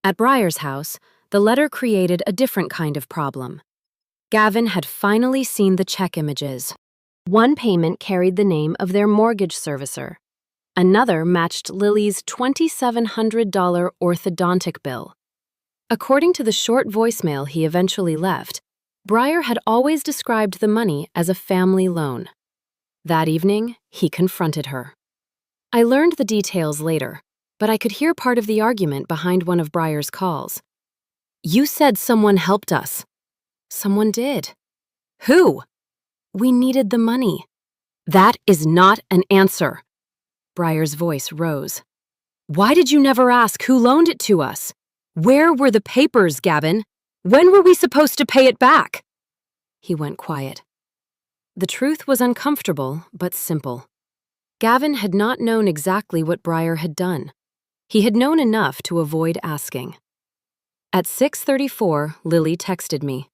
At Breyer's house, the letter created a different kind of problem. Gavin had finally seen the check images. One payment carried the name of their mortgage servicer. Another matched Lily's $2,700 orthodontic bill. According to the short voicemail he eventually left, Breyer had always described the money as a family loan. That evening, he confronted her. I learned the details later, but I could hear part of the argument behind one of Breyer's calls. You said someone helped us. Someone did. Who? We needed the money. That is not an answer. Breyer's voice rose. Why did you never ask who loaned it to us? Where were the papers, Gavin? When were we supposed to pay it back? He went quiet. The truth was uncomfortable, but simple. Gavin had not known exactly what Breyer had done. He had known enough to avoid asking. At 6:34, Lily texted me.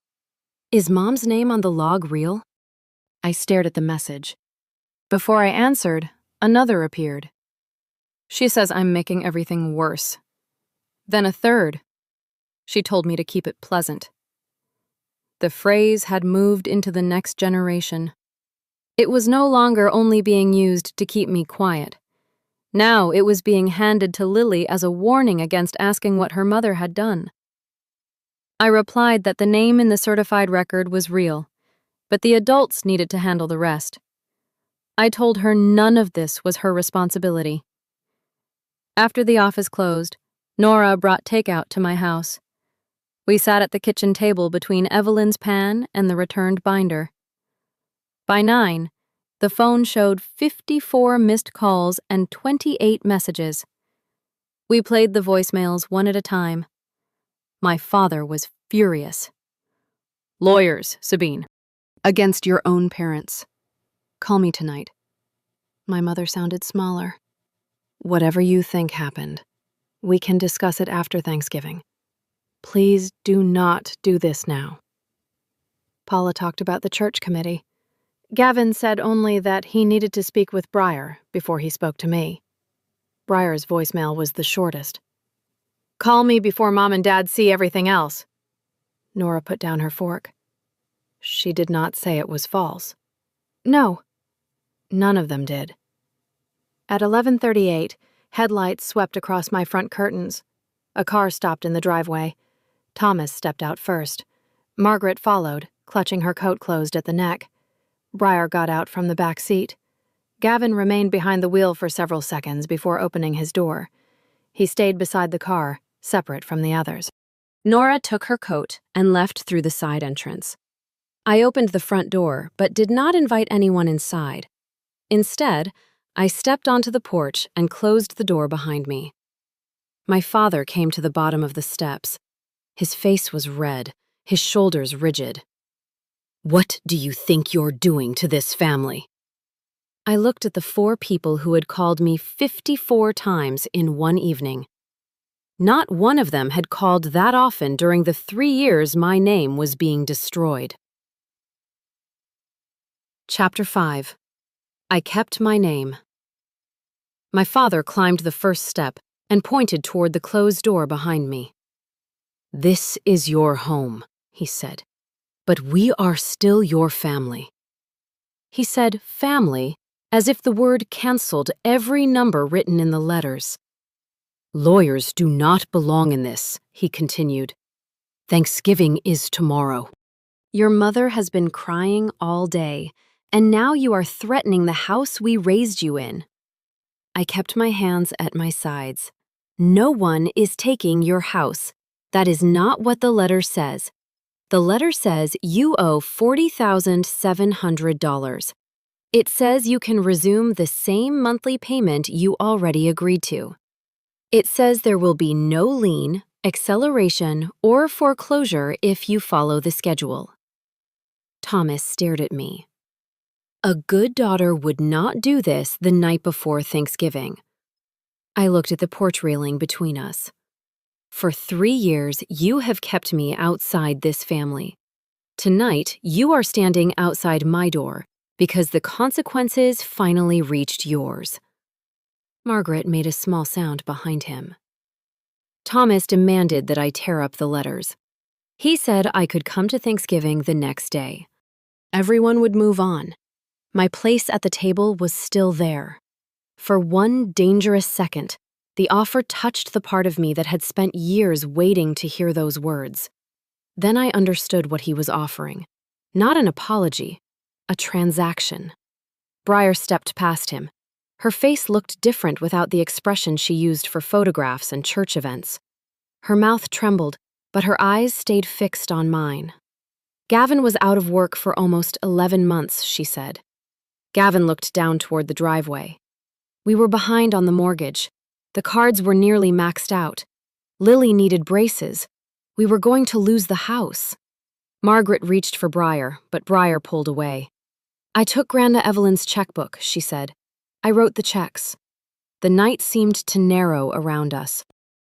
Is Mom's name on the log real? I stared at the message. Before I answered, another appeared. She says I'm making everything worse. Then a third. She told me to keep it pleasant. The phrase had moved into the next generation. It was no longer only being used to keep me quiet. Now it was being handed to Lily as a warning against asking what her mother had done. I replied that the name in the certified record was real, but the adults needed to handle the rest. I told her none of this was her responsibility. After the office closed, Nora brought takeout to my house. We sat at the kitchen table between Evelyn's pan and the returned binder. By 9, the phone showed 54 missed calls and 28 messages. We played the voicemails one at a time. My father was furious. Lawyers, Sabine. Against your own parents. Call me tonight. My mother sounded smaller. Whatever you think happened, we can discuss it after Thanksgiving. Please do not do this now. Paula talked about the church committee. Gavin said only that he needed to speak with Briar before he spoke to me. Briar's voicemail was the shortest. Call me before Mom and Dad see everything else. Nora put down her fork. She did not say it was false. No. None of them did. At 11:38, headlights swept across my front curtains. A car stopped in the driveway. Thomas stepped out first. Margaret followed, clutching her coat closed at the neck. Briar got out from the back seat. Gavin remained behind the wheel for several seconds before opening his door. He stayed beside the car, separate from the others. Nora took her coat and left through the side entrance. I opened the front door, but did not invite anyone inside. Instead, I stepped onto the porch and closed the door behind me. My father came to the bottom of the steps. His face was red, his shoulders rigid. What do you think you're doing to this family? I looked at the 4 people who had called me 54 times in one evening. Not one of them had called that often during the 3 years my name was being destroyed. Chapter 5. I kept my name. My father climbed the first step and pointed toward the closed door behind me. This is your home, he said, but we are still your family. He said family as if the word canceled every number written in the letters. Lawyers do not belong in this, he continued. Thanksgiving is tomorrow. Your mother has been crying all day, and now you are threatening the house we raised you in. I kept my hands at my sides. No one is taking your house. That is not what the letter says. The letter says you owe $40,700. It says you can resume the same monthly payment you already agreed to. It says there will be no lien, acceleration, or foreclosure if you follow the schedule. Thomas stared at me. A good daughter would not do this the night before Thanksgiving. I looked at the porch railing between us. For 3 years, you have kept me outside this family. Tonight, you are standing outside my door because the consequences finally reached yours. Margaret made a small sound behind him. Thomas demanded that I tear up the letters. He said I could come to Thanksgiving the next day. Everyone would move on. My place at the table was still there. For one dangerous second, the offer touched the part of me that had spent years waiting to hear those words. Then I understood what he was offering. Not an apology, a transaction. Briar stepped past him. Her face looked different without the expression she used for photographs and church events. Her mouth trembled, but her eyes stayed fixed on mine. Gavin was out of work for almost 11 months, she said. Gavin looked down toward the driveway. We were behind on the mortgage. The cards were nearly maxed out. Lily needed braces. We were going to lose the house. Margaret reached for Briar, but Briar pulled away. I took Grandma Evelyn's checkbook, she said. I wrote the checks. The night seemed to narrow around us.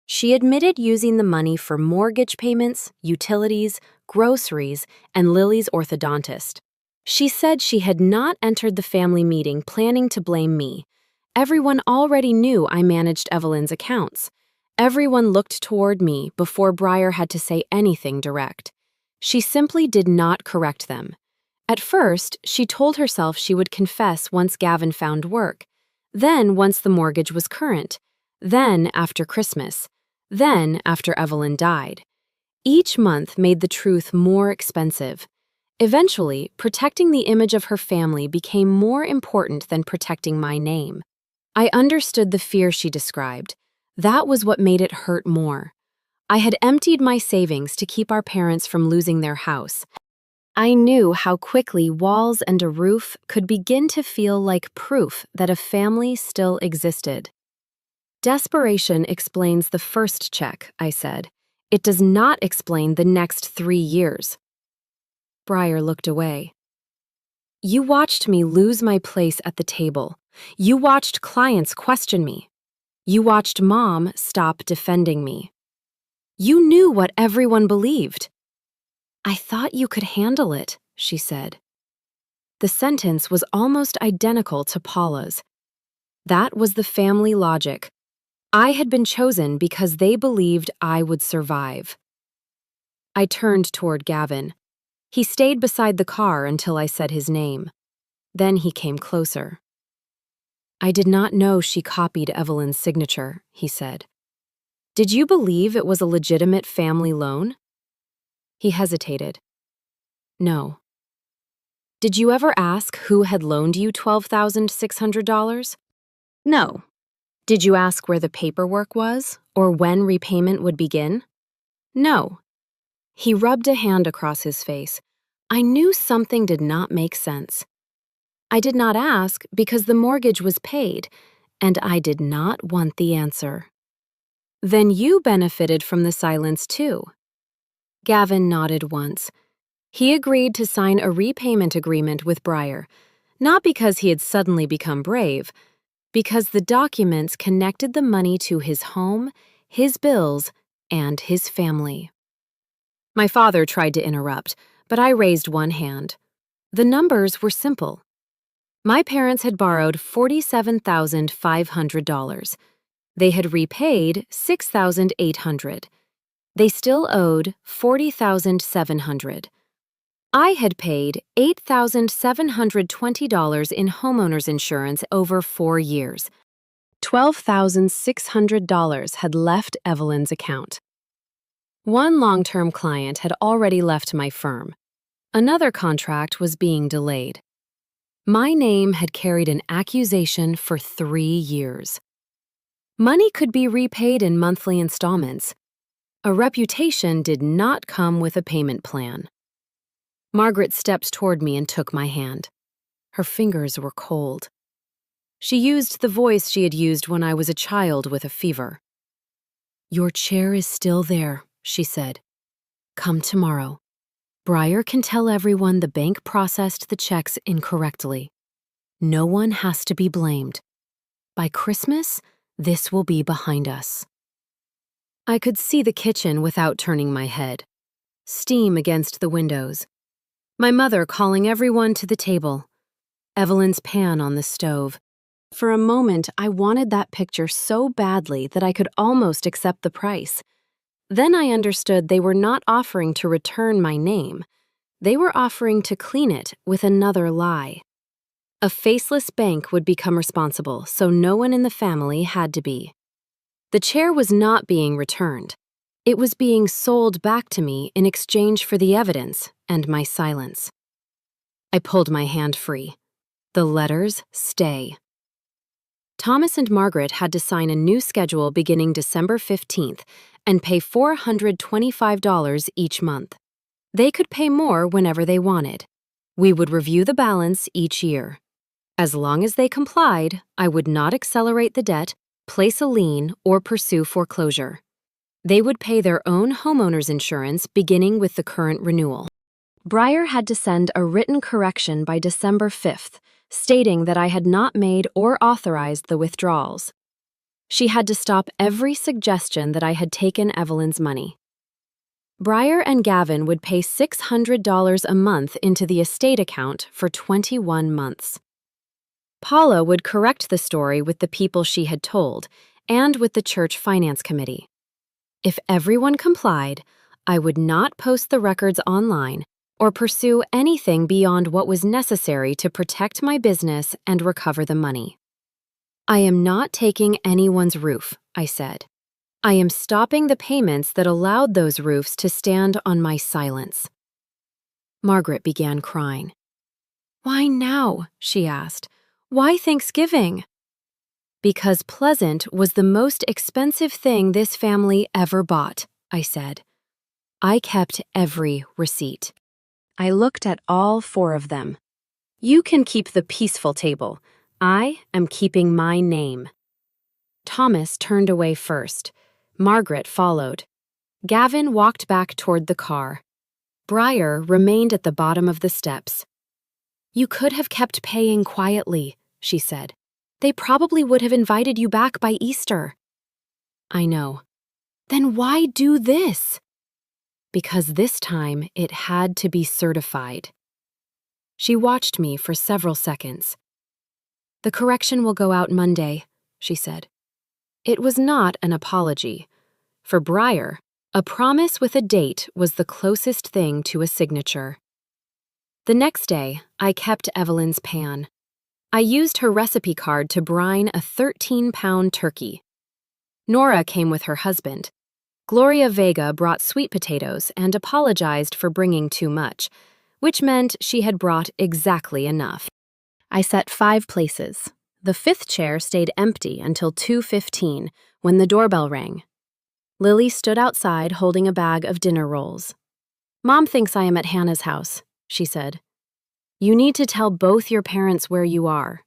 She admitted using the money for mortgage payments, utilities, groceries, and Lily's orthodontist. She said she had not entered the family meeting planning to blame me. Everyone already knew I managed Evelyn's accounts. Everyone looked toward me before Briar had to say anything direct. She simply did not correct them. At first, she told herself she would confess once Gavin found work, then once the mortgage was current, then after Christmas, then after Evelyn died. Each month made the truth more expensive. Eventually, protecting the image of her family became more important than protecting my name. I understood the fear she described. That was what made it hurt more. I had emptied my savings to keep our parents from losing their house. I knew how quickly walls and a roof could begin to feel like proof that a family still existed. Desperation explains the first check, I said. It does not explain the next 3 years. Breyer looked away. You watched me lose my place at the table. You watched clients question me. You watched Mom stop defending me. You knew what everyone believed. I thought you could handle it, she said. The sentence was almost identical to Paula's. That was the family logic. I had been chosen because they believed I would survive. I turned toward Gavin. He stayed beside the car until I said his name. Then he came closer. I did not know she copied Evelyn's signature, he said. Did you believe it was a legitimate family loan? He hesitated. No. Did you ever ask who had loaned you $12,600? No. Did you ask where the paperwork was, or when repayment would begin? No. He rubbed a hand across his face. I knew something did not make sense. I did not ask because the mortgage was paid, and I did not want the answer. Then you benefited from the silence too. Gavin nodded once. He agreed to sign a repayment agreement with Breyer, not because he had suddenly become brave, because the documents connected the money to his home, his bills, and his family. My father tried to interrupt, but I raised one hand. The numbers were simple. My parents had borrowed $47,500. They had repaid $6,800. They still owed $40,700. I had paid $8,720 in homeowner's insurance over 4 years. $12,600 had left Evelyn's account. One long-term client had already left my firm. Another contract was being delayed. My name had carried an accusation for 3 years. Money could be repaid in monthly installments. A reputation did not come with a payment plan. Margaret stepped toward me and took my hand. Her fingers were cold. She used the voice she had used when I was a child with a fever. Your chair is still there, she said. Come tomorrow. Breyer can tell everyone the bank processed the checks incorrectly. No one has to be blamed. By Christmas, this will be behind us. I could see the kitchen without turning my head. Steam against the windows. My mother calling everyone to the table. Evelyn's pan on the stove. For a moment, I wanted that picture so badly that I could almost accept the price. Then I understood they were not offering to return my name. They were offering to clean it with another lie. A faceless bank would become responsible, so no one in the family had to be. The chair was not being returned. It was being sold back to me in exchange for the evidence and my silence. I pulled my hand free. The letters stay. Thomas and Margaret had to sign a new schedule beginning December 15th and pay $425 each month. They could pay more whenever they wanted. We would review the balance each year. As long as they complied, I would not accelerate the debt, place a lien, or pursue foreclosure. They would pay their own homeowner's insurance beginning with the current renewal. Breyer had to send a written correction by December 5th, stating that I had not made or authorized the withdrawals. She had to stop every suggestion that I had taken Evelyn's money. Breyer and Gavin would pay $600 a month into the estate account for 21 months. Paula would correct the story with the people she had told and with the church finance committee. If everyone complied, I would not post the records online or pursue anything beyond what was necessary to protect my business and recover the money. I am not taking anyone's roof, I said. I am stopping the payments that allowed those roofs to stand on my silence. Margaret began crying. Why now? She asked. Why Thanksgiving? Because Pleasant was the most expensive thing this family ever bought, I said. I kept every receipt. I looked at all 4 of them. You can keep the peaceful table. I am keeping my name. Thomas turned away first. Margaret followed. Gavin walked back toward the car. Briar remained at the bottom of the steps. "You could have kept paying quietly," she said. "They probably would have invited you back by Easter." "I know." "Then why do this?" "Because this time it had to be certified." She watched me for several seconds. "The correction will go out Monday," she said. It was not an apology. For Briar, a promise with a date was the closest thing to a signature. The next day, I kept Evelyn's pan. I used her recipe card to brine a 13-pound turkey. Nora came with her husband. Gloria Vega brought sweet potatoes and apologized for bringing too much, which meant she had brought exactly enough. I set 5 places. The 5th chair stayed empty until 2:15, when the doorbell rang. Lily stood outside holding a bag of dinner rolls. "Mom thinks I am at Hannah's house," she said. "You need to tell both your parents where you are."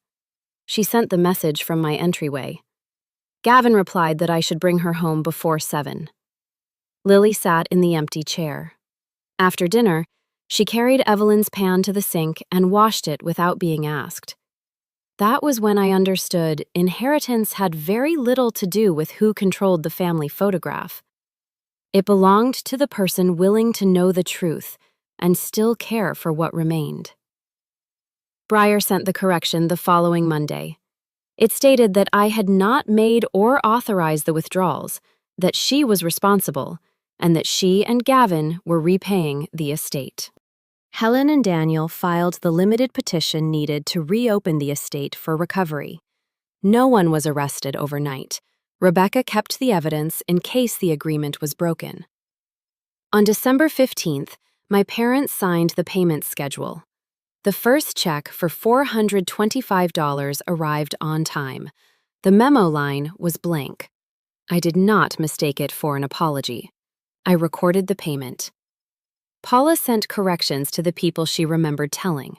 She sent the message from my entryway. Gavin replied that I should bring her home before 7. Lily sat in the empty chair. After dinner, she carried Evelyn's pan to the sink and washed it without being asked. That was when I understood inheritance had very little to do with who controlled the family photograph. It belonged to the person willing to know the truth and still care for what remained. Briar sent the correction the following Monday. It stated that I had not made or authorized the withdrawals, that she was responsible, and that she and Gavin were repaying the estate. Helen and Daniel filed the limited petition needed to reopen the estate for recovery. No one was arrested overnight. Rebecca kept the evidence in case the agreement was broken. On December 15th, my parents signed the payment schedule. The first check for $425 arrived on time. The memo line was blank. I did not mistake it for an apology. I recorded the payment. Paula sent corrections to the people she remembered telling.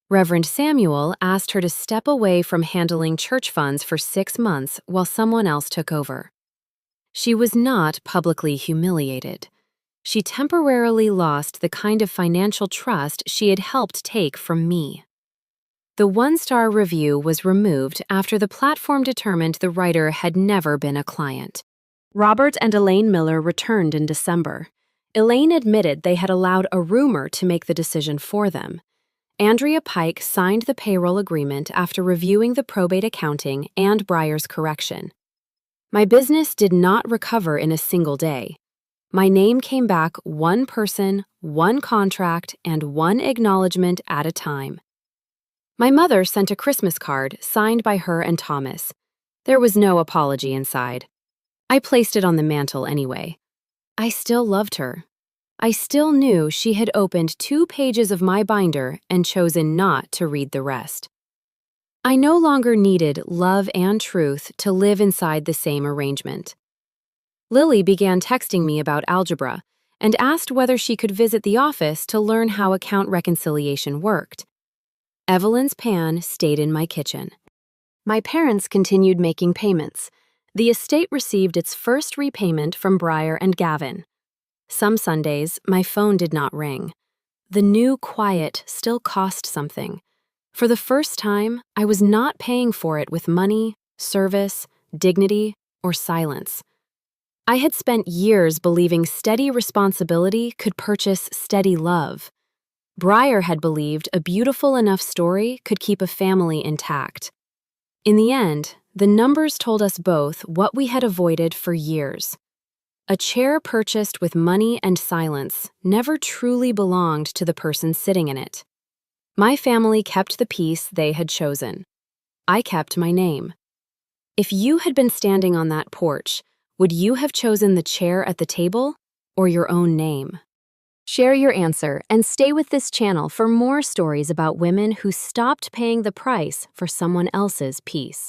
Reverend Samuel asked her to step away from handling church funds for 6 months while someone else took over. She was not publicly humiliated. She temporarily lost the kind of financial trust she had helped take from me. The 1-star review was removed after the platform determined the writer had never been a client. Robert and Elaine Miller returned in December. Elaine admitted they had allowed a rumor to make the decision for them. Andrea Pike signed the payroll agreement after reviewing the probate accounting and Briar's correction. My business did not recover in a single day. My name came back one person, one contract, and one acknowledgement at a time. My mother sent a Christmas card signed by her and Thomas. There was no apology inside. I placed it on the mantel anyway. I still loved her. I still knew she had opened 2 pages of my binder and chosen not to read the rest. I no longer needed love and truth to live inside the same arrangement. Lily began texting me about algebra and asked whether she could visit the office to learn how account reconciliation worked. Evelyn's pan stayed in my kitchen. My parents continued making payments. The estate received its first repayment from Briar and Gavin. Some Sundays, my phone did not ring. The new quiet still cost something. For the first time, I was not paying for it with money, service, dignity, or silence. I had spent years believing steady responsibility could purchase steady love. Briar had believed a beautiful enough story could keep a family intact. In the end, the numbers told us both what we had avoided for years. A chair purchased with money and silence never truly belonged to the person sitting in it. My family kept the peace they had chosen. I kept my name. If you had been standing on that porch, would you have chosen the chair at the table or your own name? Share your answer and stay with this channel for more stories about women who stopped paying the price for someone else's peace.